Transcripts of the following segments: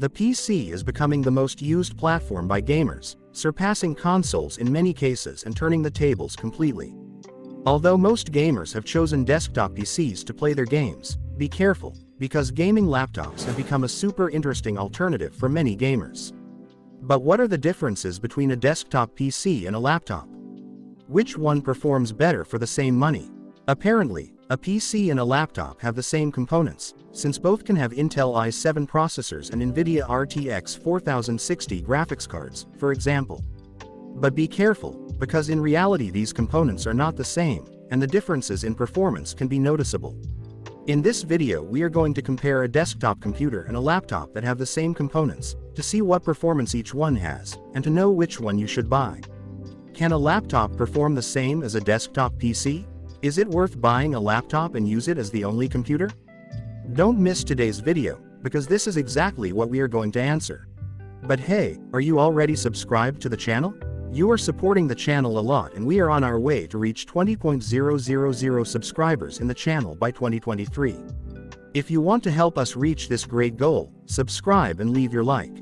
The PC is becoming the most used platform by gamers, surpassing consoles in many cases and turning the tables completely. Although most gamers have chosen desktop PCs to play their games, be careful, because gaming laptops have become a super interesting alternative for many gamers. But what are the differences between a desktop PC and a laptop? Which one performs better for the same money? Apparently, a PC and a laptop have the same components, since both can have Intel i7 processors and NVIDIA RTX 4060 graphics cards, for example. But be careful, because in reality these components are not the same, and the differences in performance can be noticeable. In this video we are going to compare a desktop computer and a laptop that have the same components, to see what performance each one has, and to know which one you should buy. Can a laptop perform the same as a desktop PC? Is it worth buying a laptop and use it as the only computer? Don't miss today's video, because this is exactly what we are going to answer. But hey, are you already subscribed to the channel? You are supporting the channel a lot and we are on our way to reach 20,000 subscribers in the channel by 2023. If you want to help us reach this great goal, subscribe and leave your like.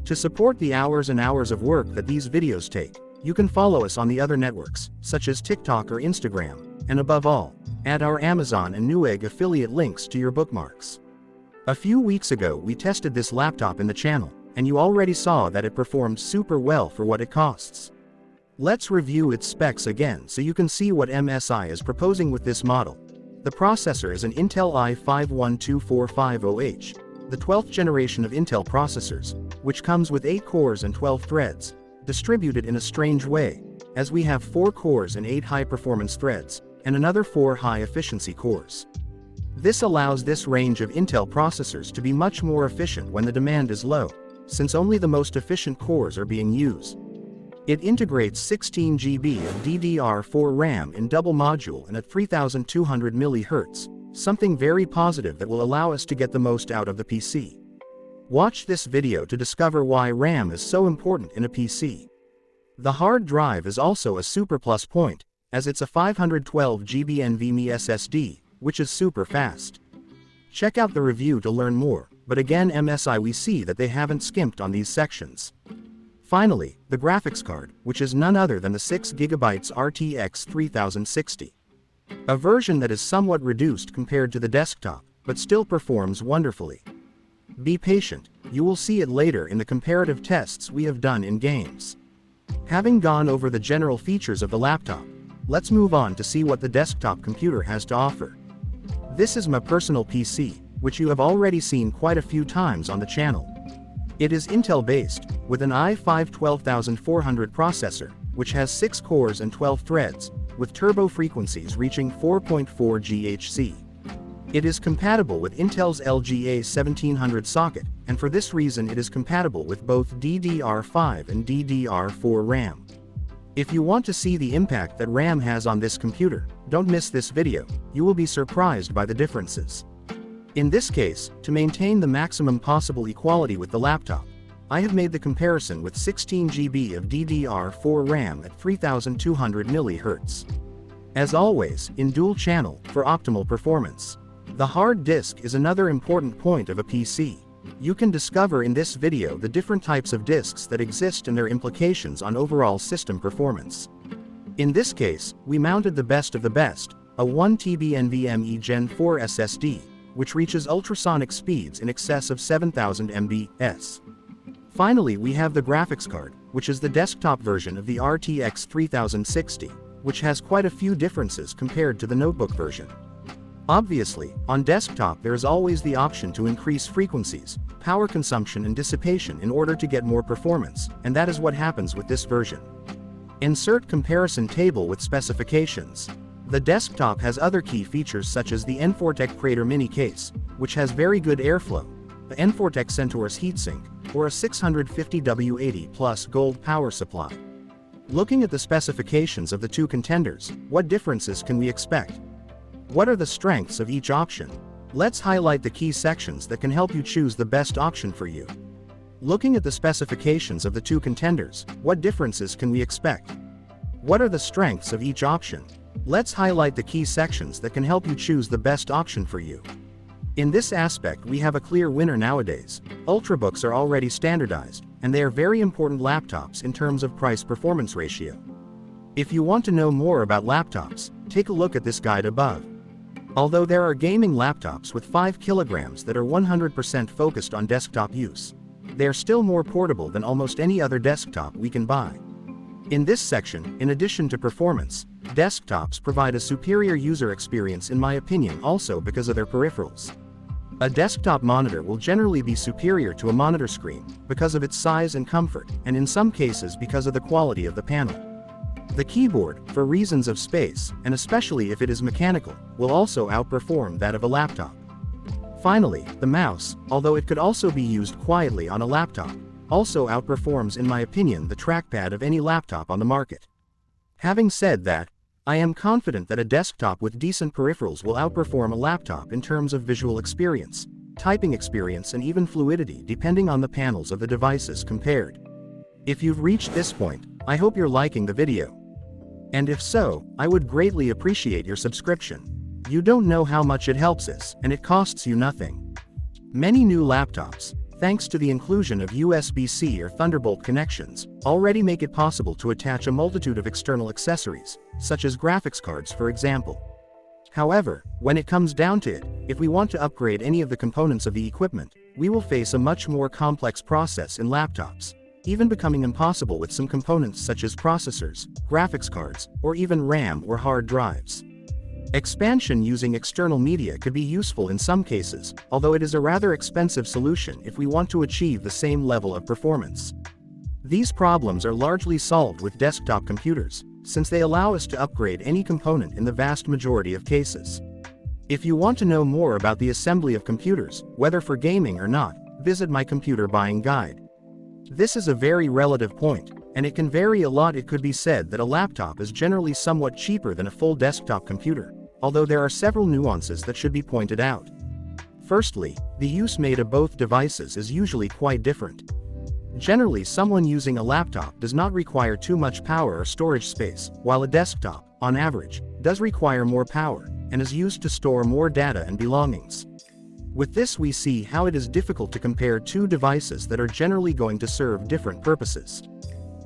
To support the hours and hours of work that these videos take, you can follow us on the other networks, such as TikTok or Instagram. And above all, add our Amazon and Newegg affiliate links to your bookmarks. A few weeks ago we tested this laptop in the channel, and you already saw that it performed super well for what it costs. Let's review its specs again so you can see what MSI is proposing with this model. The processor is an Intel i5-12450H, the 12th generation of Intel processors, which comes with 8 cores and 12 threads, distributed in a strange way, as we have 4 cores and 8 high-performance threads, and another 4 high-efficiency cores. This allows this range of Intel processors to be much more efficient when the demand is low, since only the most efficient cores are being used. It integrates 16 GB of DDR4 RAM in double module and at 3200 MHz, something very positive that will allow us to get the most out of the PC. Watch this video to discover why RAM is so important in a PC. The hard drive is also a super plus point, as it's a 512 GB NVMe SSD, which is super fast. Check out the review to learn more, but again MSI we see that they haven't skimped on these sections. Finally, the graphics card, which is none other than the 6GB RTX 3060. A version that is somewhat reduced compared to the desktop, but still performs wonderfully. Be patient, you will see it later in the comparative tests we have done in games. Having gone over the general features of the laptop, let's move on to see what the desktop computer has to offer. This is my personal PC, which you have already seen quite a few times on the channel. It is Intel-based, with an i5-12400 processor, which has 6 cores and 12 threads, with turbo frequencies reaching 4.4 GHz. It is compatible with Intel's LGA 1700 socket, and for this reason it is compatible with both DDR5 and DDR4 RAM. If you want to see the impact that RAM has on this computer, don't miss this video, you will be surprised by the differences. In this case, to maintain the maximum possible equality with the laptop, I have made the comparison with 16 GB of DDR4 RAM at 3200 MHz. As always, in dual channel, for optimal performance. The hard disk is another important point of a PC. You can discover in this video the different types of disks that exist and their implications on overall system performance. In this case, we mounted the best of the best, a 1TB NVMe Gen 4 SSD, which reaches ultrasonic speeds in excess of 7000 MB/s. Finally we have the graphics card, which is the desktop version of the RTX 3060, which has quite a few differences compared to the notebook version. Obviously, on desktop there is always the option to increase frequencies, power consumption and dissipation in order to get more performance, and that is what happens with this version. Insert comparison table with specifications. The desktop has other key features such as the Enfortec Crater Mini case, which has very good airflow, the Enfortec Centaurus heatsink, or a 650W80 plus gold power supply. Looking at the specifications of the two contenders, what differences can we expect? What are the strengths of each option? Let's highlight the key sections that can help you choose the best option for you. Looking at the specifications of the two contenders, what differences can we expect? What are the strengths of each option? Let's highlight the key sections that can help you choose the best option for you. In this aspect we have a clear winner nowadays. Ultrabooks are already standardized, and they are very important laptops in terms of price-performance ratio. If you want to know more about laptops, take a look at this guide above. Although there are gaming laptops with 5 kilograms that are 100% focused on desktop use, they are still more portable than almost any other desktop we can buy. In this section, in addition to performance, desktops provide a superior user experience in my opinion also because of their peripherals. A desktop monitor will generally be superior to a monitor screen because of its size and comfort, and in some cases because of the quality of the panel. The keyboard, for reasons of space, and especially if it is mechanical, will also outperform that of a laptop. Finally, the mouse, although it could also be used quietly on a laptop, also outperforms in my opinion the trackpad of any laptop on the market. Having said that, I am confident that a desktop with decent peripherals will outperform a laptop in terms of visual experience, typing experience and even fluidity depending on the panels of the devices compared. If you've reached this point, I hope you're liking the video. And if so, I would greatly appreciate your subscription. You don't know how much it helps us, and it costs you nothing. Many new laptops, thanks to the inclusion of USB-C or Thunderbolt connections, already make it possible to attach a multitude of external accessories, such as graphics cards for example. However, when it comes down to it, if we want to upgrade any of the components of the equipment, we will face a much more complex process in laptops, even becoming impossible with some components such as processors, graphics cards, or even RAM or hard drives. Expansion using external media could be useful in some cases, although it is a rather expensive solution if we want to achieve the same level of performance. These problems are largely solved with desktop computers, since they allow us to upgrade any component in the vast majority of cases. If you want to know more about the assembly of computers, whether for gaming or not, visit my computer buying guide. This is a very relative point, and it can vary a lot. It could be said that a laptop is generally somewhat cheaper than a full desktop computer, although there are several nuances that should be pointed out. Firstly, the use made of both devices is usually quite different. Generally, someone using a laptop does not require too much power or storage space, while a desktop, on average, does require more power, and is used to store more data and belongings. With this we see how it is difficult to compare two devices that are generally going to serve different purposes.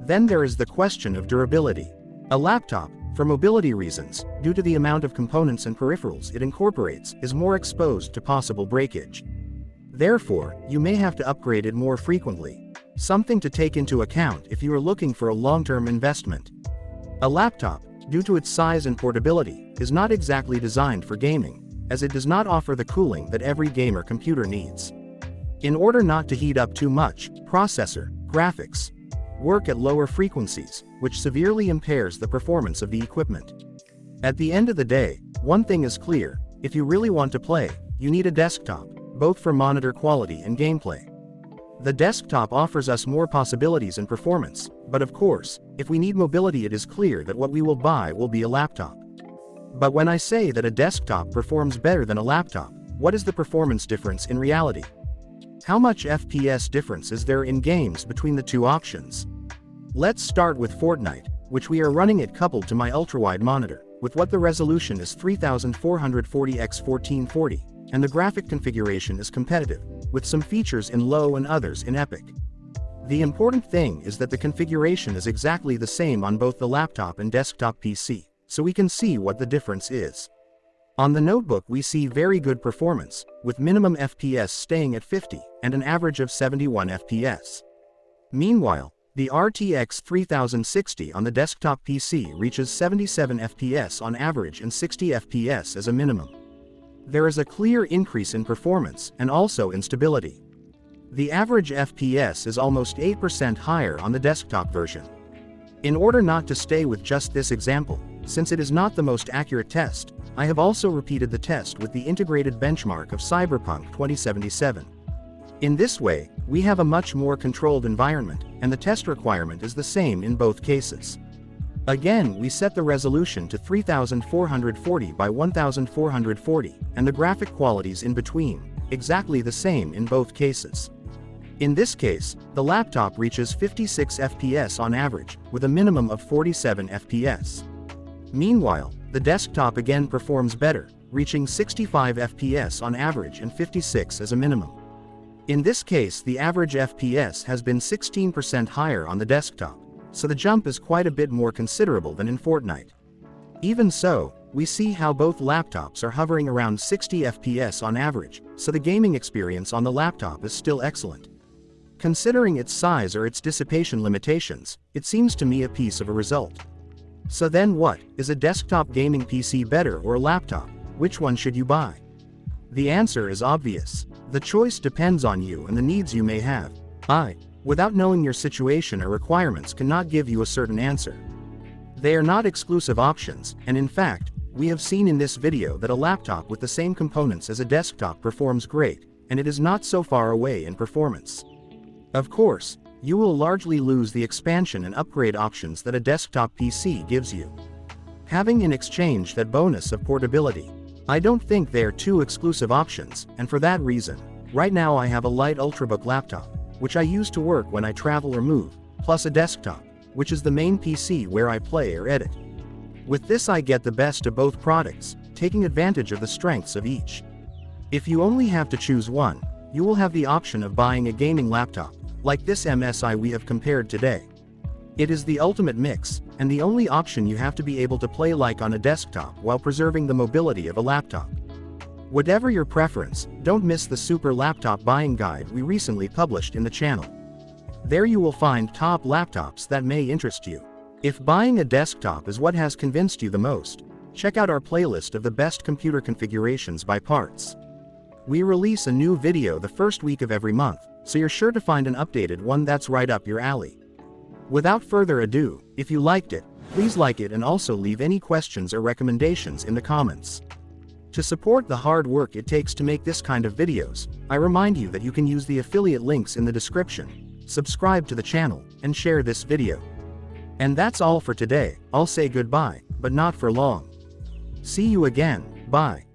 Then there is the question of durability. A laptop, for mobility reasons, due to the amount of components and peripherals it incorporates, is more exposed to possible breakage. Therefore, you may have to upgrade it more frequently. Something to take into account if you are looking for a long-term investment. A laptop, due to its size and portability, is not exactly designed for gaming, as it does not offer the cooling that every gamer computer needs. In order not to heat up too much, processor, graphics, work at lower frequencies, which severely impairs the performance of the equipment. At the end of the day, one thing is clear: if you really want to play, you need a desktop, both for monitor quality and gameplay. The desktop offers us more possibilities and performance, but of course, if we need mobility, it is clear that what we will buy will be a laptop. But when I say that a desktop performs better than a laptop, what is the performance difference in reality? How much FPS difference is there in games between the two options? Let's start with Fortnite, which we are running it coupled to my ultrawide monitor, with what the resolution is 3440x1440, and the graphic configuration is competitive, with some features in low and others in epic. The important thing is that the configuration is exactly the same on both the laptop and desktop PC, so we can see what the difference is. On the notebook we see very good performance, with minimum FPS staying at 50, and an average of 71 FPS. Meanwhile, the RTX 3060 on the desktop PC reaches 77 FPS on average and 60 FPS as a minimum. There is a clear increase in performance, and also in stability. The average FPS is almost 8% higher on the desktop version. In order not to stay with just this example, since it is not the most accurate test, I have also repeated the test with the integrated benchmark of Cyberpunk 2077. In this way, we have a much more controlled environment, and the test requirement is the same in both cases. Again, we set the resolution to 3440 by 1440, and the graphic qualities in between, exactly the same in both cases. In this case, the laptop reaches 56 FPS on average, with a minimum of 47 FPS. Meanwhile, the desktop again performs better, reaching 65 FPS on average and 56 as a minimum. In this case, the average FPS has been 16% higher on the desktop, so the jump is quite a bit more considerable than in Fortnite. Even so, we see how both laptops are hovering around 60 FPS on average, so the gaming experience on the laptop is still excellent. Considering its size or its dissipation limitations, it seems to me a piece of a result. So then what, is a desktop gaming PC better or a laptop? Which one should you buy? The answer is obvious. The choice depends on you and the needs you may have. Without knowing your situation or requirements, cannot give you a certain answer. They are not exclusive options, and in fact, we have seen in this video that a laptop with the same components as a desktop performs great, and it is not so far away in performance. Of course, you will largely lose the expansion and upgrade options that a desktop PC gives you, having in exchange that bonus of portability. I don't think they are two exclusive options, and for that reason, right now I have a light Ultrabook laptop, which I use to work when I travel or move, plus a desktop, which is the main PC where I play or edit. With this I get the best of both products, taking advantage of the strengths of each. If you only have to choose one, you will have the option of buying a gaming laptop, like this MSI we have compared today. It is the ultimate mix, and the only option you have to be able to play like on a desktop while preserving the mobility of a laptop. Whatever your preference, don't miss the super laptop buying guide we recently published in the channel. There you will find top laptops that may interest you. If buying a desktop is what has convinced you the most, check out our playlist of the best computer configurations by parts. We release a new video the first week of every month, so you're sure to find an updated one that's right up your alley. Without further ado, if you liked it, please like it and also leave any questions or recommendations in the comments. To support the hard work it takes to make this kind of videos, I remind you that you can use the affiliate links in the description, subscribe to the channel, and share this video. And that's all for today. I'll say goodbye, but not for long. See you again, bye.